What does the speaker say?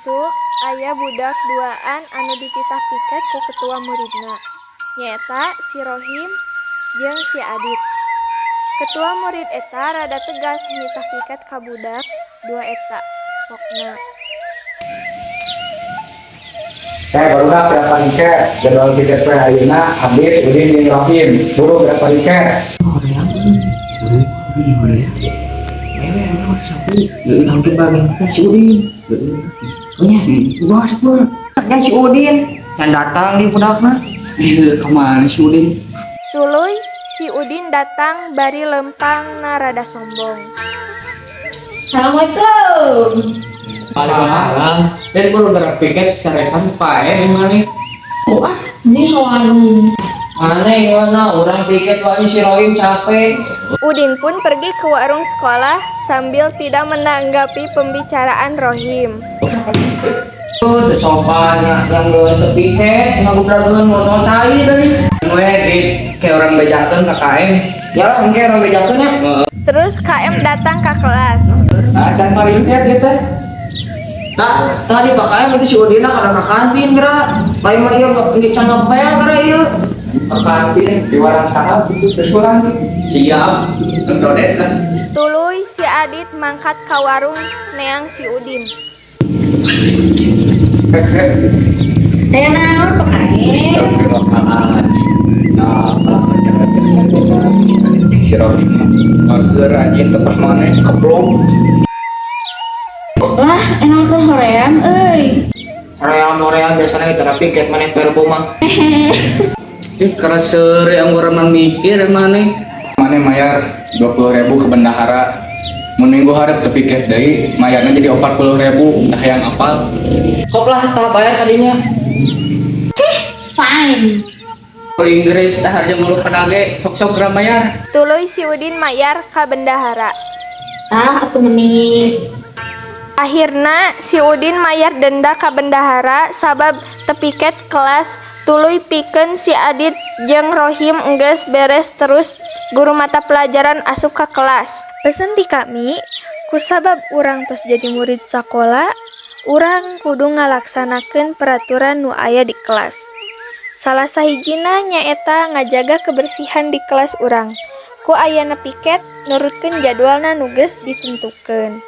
isuk aya budak duaan anu dititah piket ku ketua muridna, nyaeta si Rohim jeung si Adit. Ketua murid eta rada tegas nitah piket ka budak dua eta, pokna. Barudak berapa tiket? Jadwal tiket teh ayeuna Adit, Udin, jeung Rohim. Buru berapa tiket? Nanti bagi si Udin. Gua sepuluh. Yang si Udin can datang di budakna. Kemana si Udin? Tuluy si Udin datang bari lempangna rada sombong. Assalamualaikum. Waalaikumsalam. Dan buru berapa tiket sarekan pae di mana? Oh ini kawan. Mana yang orang piket lagi si Rohim capek. Udin pun pergi ke warung sekolah sambil tidak menanggapi pembicaraan Rohim. Tuh sopan yang gue sepiket ngagubrak dengan motor cair tadi. Gue kayak orang bejakan KKM. Ya lah kayak orang bejakan ya. Terus KM datang ke kelas. Nah, can paling lihat gitu. Tak, tadi Pak KM itu si Udina karena ke kantin gerak. Lain mah iya nggak can ngepel gerak iya. Ke kantin di warung sahab terus pulang. Siap, ngedodet lah. Tuluy si Adit mangkat ka warung neang si Udin. Saya naon pakai. Si Rohim mager rajin tepas mana keplong. Lah enak tuh hoream euy. Real biasanya kita piket mana perbu mah. Karena sore yang orang mikir mana. Mana mayar 20.000 ke bendahara. Menunggu harap kepiket deui mayarna jadi 40.000 entah yang apal. Kok lah tak bayar tadinya. Fine. Kalau Inggris dah harga mulut penage sok-sok ramayar. Tuluy si Udin mayar ka bendahara. Aku menit. Akhirna si Udin mayar denda ka bendahara sabab tepiket kelas. Tuluy pikeun si Adit jeung Rohim enggeus beres terus guru mata pelajaran asup ka kelas. Pesen di kami, kusabab urang tos jadi murid sakola, urang kudu ngalaksanakeun peraturan nu aya di kelas. Salah sahijina nyaeta ngajaga kebersihan di kelas urang. Ku ayana piket nurutkeun jadwalna nu geus ditentukeun.